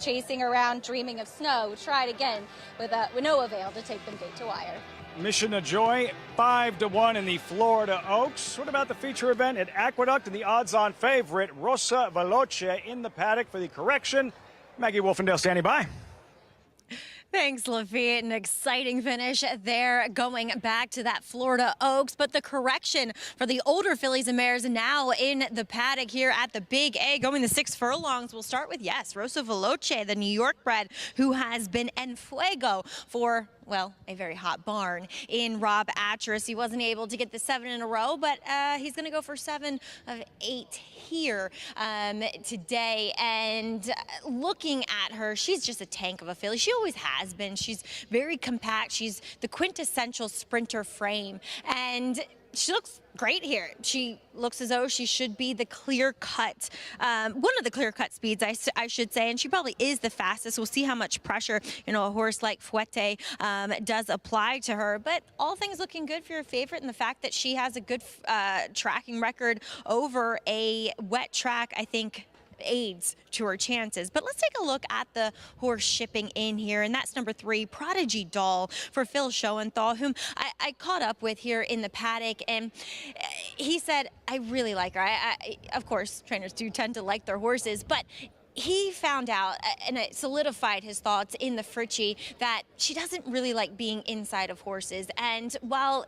was chasing around, dreaming of snow, tried again with no avail to take them gate to wire. Mission of Joy, 5-1 in the Florida Oaks. What about the feature event at Aqueduct and the odds-on favorite, Rosa Veloce, in the paddock for the correction? Maggie Wolfendale standing by. Thanks, Lafitte. An exciting finish there going back to that Florida Oaks. But the correction for the older fillies and mares now in the paddock here at the Big A, going the 6 furlongs. We'll start with, yes, Rosa Veloce, the New York bred, who has been en fuego for, well, a very hot barn in Rob Atras. He wasn't able to get the 7 in a row, but he's going to go for 7 of 8 here today. And looking at her, she's just a tank of a filly. She always has been. She's very compact. She's the quintessential sprinter frame. And she looks great here. She looks as though she should be the clear-cut, one of the clear-cut speeds, I should say, and she probably is the fastest. We'll see how much pressure, a horse like Fuete does apply to her. But all things looking good for your favorite, and the fact that she has a good tracking record over a wet track, I think, aids to her chances. But let's take a look at the horse shipping in here, and that's number 3, Prodigy Doll, for Phil Schoenthal, whom I caught up with here in the paddock, and he said, I really like her. Of course, trainers do tend to like their horses, but he found out, and it solidified his thoughts in the Fritchie, that she doesn't really like being inside of horses. And while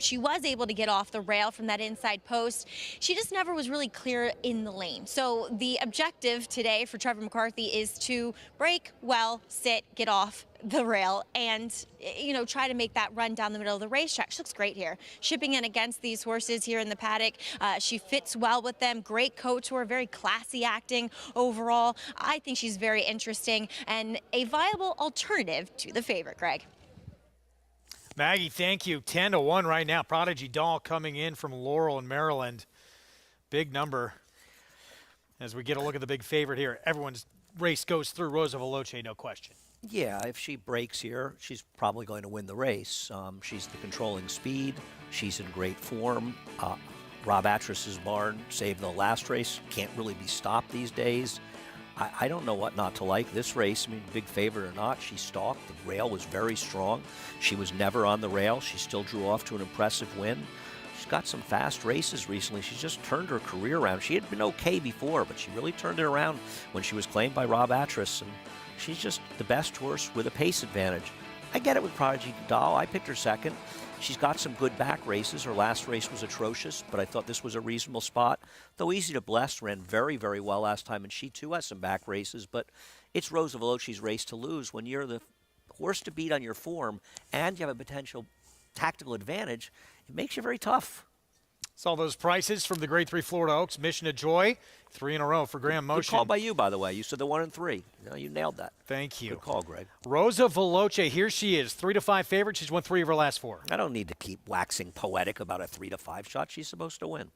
she was able to get off the rail from that inside post, she just never was really clear in the lane. So the objective today for Trevor McCarthy is to break well, sit, get off the rail, and try to make that run down the middle of the racetrack. She looks great here, shipping in against these horses here in the paddock. She fits well with them. Great coach, who are very classy acting overall. I think she's very interesting and a viable alternative to the favorite, Greg. Maggie, thank you. 10-1 right now. Prodigy Doll coming in from Laurel in Maryland. Big number. As we get a look at the big favorite here, everyone's race goes through Rosa Veloce, no question. Yeah, if she breaks here, she's probably going to win the race. She's the controlling speed. She's in great form. Rob Atras's barn saved the last race. Can't really be stopped these days. I don't know what not to like this race. I mean, big favorite or not, she stalked. The rail was very strong. She was never on the rail. She still drew off to an impressive win. She's got some fast races recently. She's just turned her career around. She had been okay before, but she really turned it around when she was claimed by Rob Atras. And she's just the best horse with a pace advantage. I get it with Prodigy Doll. I picked her second. She's got some good back races. Her last race was atrocious, but I thought this was a reasonable spot. Though Easy to Bless ran very, very well last time, and she too has some back races. But it's Rosa Veloci's race to lose. When you're the horse to beat on your form and you have a potential tactical advantage, it makes you very tough. Saw those prices from the Grade 3 Florida Oaks. Mission of Joy, 3 in a row for Graham Motion. Good call by you, by the way. You said the 1 and 3. You nailed that. Thank you. Good call, Greg. Rosa Veloce, here she is, 3-5 favorite. She's won 3 of her last 4. I don't need to keep waxing poetic about a 3-5 shot. She's supposed to win.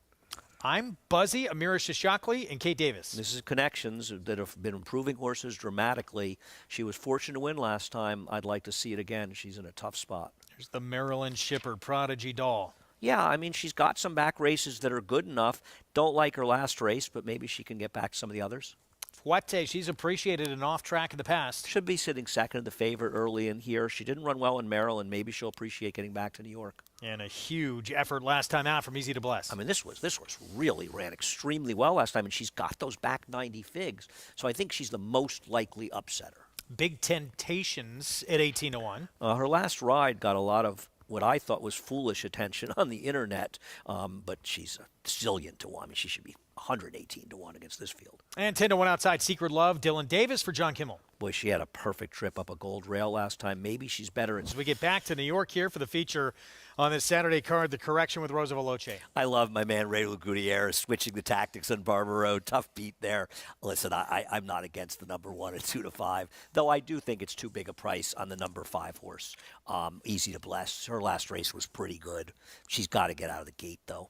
I'm Buzzy, Amira Shishakli, and Kate Davis. This is connections that have been improving horses dramatically. She was fortunate to win last time. I'd like to see it again. She's in a tough spot. Here's the Maryland shipper, Prodigy Doll. Yeah, I mean, she's got some back races that are good enough. Don't like her last race, but maybe she can get back to some of the others. Fuete, she's appreciated an off track in the past. Should be sitting second in the favorite early in here. She didn't run well in Maryland. Maybe she'll appreciate getting back to New York. And a huge effort last time out from Easy to Bless. I mean, this horse really ran extremely well last time, and she's got those back 90 figs. So I think she's the most likely upsetter. Big Temptations at 18-1. Her last ride got a lot of what I thought was foolish attention on the internet, but she's a zillion to 1. I mean, she should be 118 to 1 against this field. And 10-1 outside Secret Love, Dylan Davis for John Kimmel. Boy, she had a perfect trip up a gold rail last time. Maybe she's better. As we get back to New York here for the feature on this Saturday card, the correction with Rosa Veloce. I love my man Ray Gutierrez switching the tactics on Barber Road. Tough beat there. Listen, I'm not against the number 1 at 2-5, though I do think it's too big a price on the number 5 horse. Easy to Bless. Her last race was pretty good. She's got to get out of the gate, though.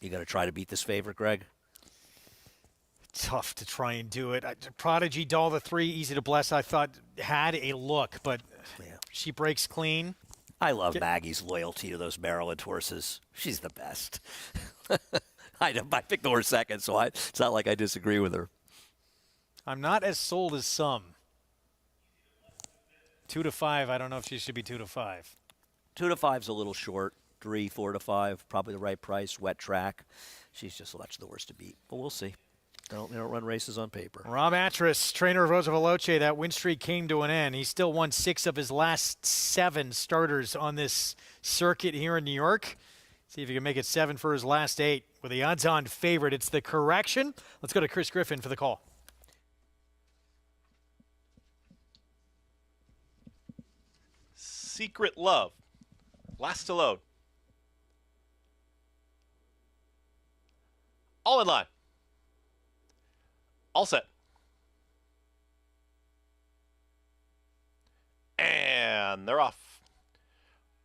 You going to try to beat this favorite, Greg? Tough to try and do it. Prodigy Doll, the 3, Easy to Bless, I thought had a look, but yeah, she breaks clean. I love Maggie's loyalty to those Maryland horses. She's the best. I picked the horse second, so it's not like I disagree with her. I'm not as sold as some. 2 to 5. I don't know if she should be 2 to 5. 2 to 5's a little short. 3, 4 to 5, probably the right price. Wet track. She's just much the worst to beat. But we'll see. They don't run races on paper. Rob Atras, trainer of Rosa Veloce, that win streak came to an end. He still won 6 of his last 7 starters on this circuit here in New York. See if he can make it 7 for his last 8 with the odds-on favorite. It's the correction. Let's go to Chris Griffin for the call. Secret Love. Last to load. All in line. All set. And they're off.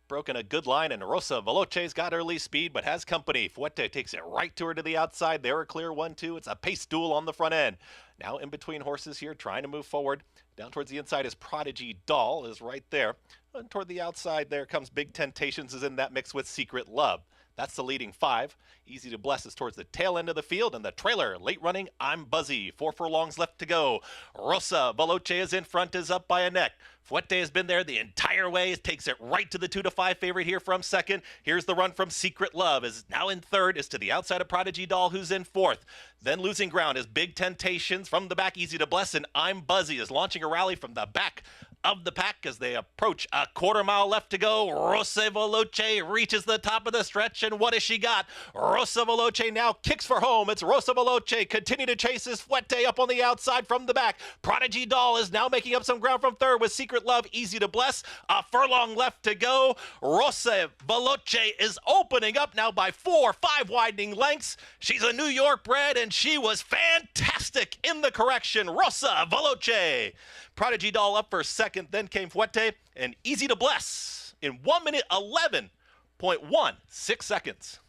Broken a good line, and Rosa Veloce's got early speed, but has company. Fuerte takes it right to her to the outside. They're a clear 1-2. It's a pace duel on the front end. Now in between horses here, trying to move forward. Down towards the inside is Prodigy Doll, is right there. And toward the outside, there comes Big Temptations, is in that mix with Secret Love. That's the leading 5. Easy to Bless is towards the tail end of the field, and the trailer, late running, I'm Buzzy. 4 furlongs left to go. Rosa Veloce is in front, is up by a neck. Fuerte has been there the entire way. It takes it right to the 2 to 5 favorite here from second. Here's the run from Secret Love, is now in third, is to the outside of Prodigy Doll, who's in fourth. Then losing ground is Big Temptations. From the back, Easy to Bless, and I'm Buzzy is launching a rally from the back of the pack as they approach a quarter mile left to go. Rosa Veloce reaches the top of the stretch, and what has she got? Rosa Veloce now kicks for home. It's Rosa Veloce. Continue to chase his Fuerte up on the outside from the back. Prodigy Doll is now making up some ground from third with Secret Love, Easy to Bless. A furlong left to go. Rosa Veloce is opening up now by 4, 5 widening lengths. She's a New York bred, and she was fantastic in the correction. Rosa Veloce. Prodigy Doll up for second, then came Fuerte, and Easy to Bless in 1 minute 11.16 seconds.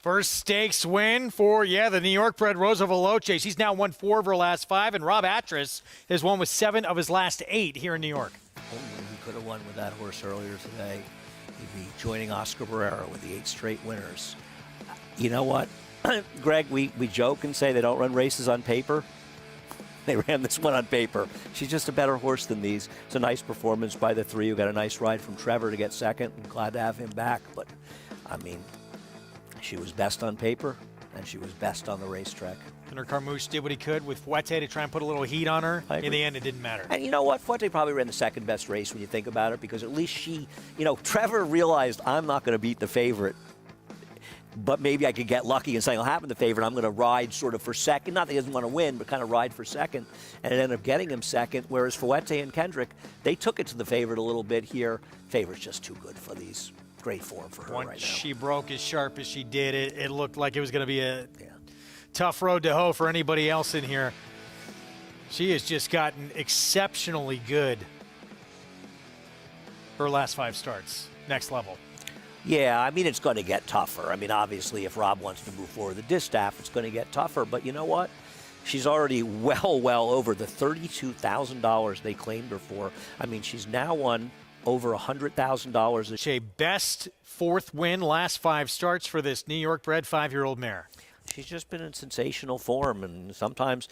First stakes win for, the New York bred Rosa Veloce. She's now won 4 of her last 5, and Rob Atras has won with 7 of his last 8 here in New York. He could have won with that horse earlier today. He'd be joining Oscar Barrera with the 8 straight winners. You know what, Greg, we joke and say they don't run races on paper. They ran this one on paper. She's just a better horse than these. It's a nice performance by the 3 who got a nice ride from Trevor to get second. I'm glad to have him back. But, I mean, she was best on paper, and she was best on the racetrack. Gunnar Carmouche did what he could with Fuerte to try and put a little heat on her. In the end, it didn't matter. And you know what? Fuerte probably ran the second best race when you think about it, because at least she, Trevor realized, I'm not going to beat the favorite. But maybe I could get lucky and say, I'll have the favorite. I'm going to ride sort of for second. Not that he doesn't want to win, but kind of ride for second. And it ended up getting him second, whereas Fuerte and Kendrick, they took it to the favorite a little bit here. Favorite's just too good for these. Great form for her right now. Once she broke as sharp as she did, it looked like it was going to be a tough road to hoe for anybody else in here. She has just gotten exceptionally good her last 5 starts. Next level. Yeah, I mean, it's going to get tougher. I mean, obviously, if Rob wants to move forward the distaff, it's going to get tougher. But you know what? She's already well over the $32,000 they claimed her for. I mean, she's now won over $100,000. She best 4th win last 5 starts for this New York bred 5-year-old mare. She's just been in sensational form, and sometimes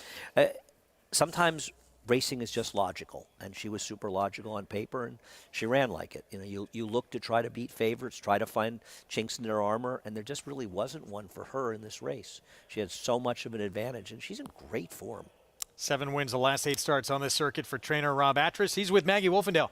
racing is just logical, and she was super logical on paper, and she ran like it. You look to try to beat favorites, try to find chinks in their armor, and there just really wasn't one for her in this race. She had so much of an advantage, and she's in great form. 7 wins the last 8 starts on this circuit for trainer Rob Atras. He's with Maggie Wolfendale.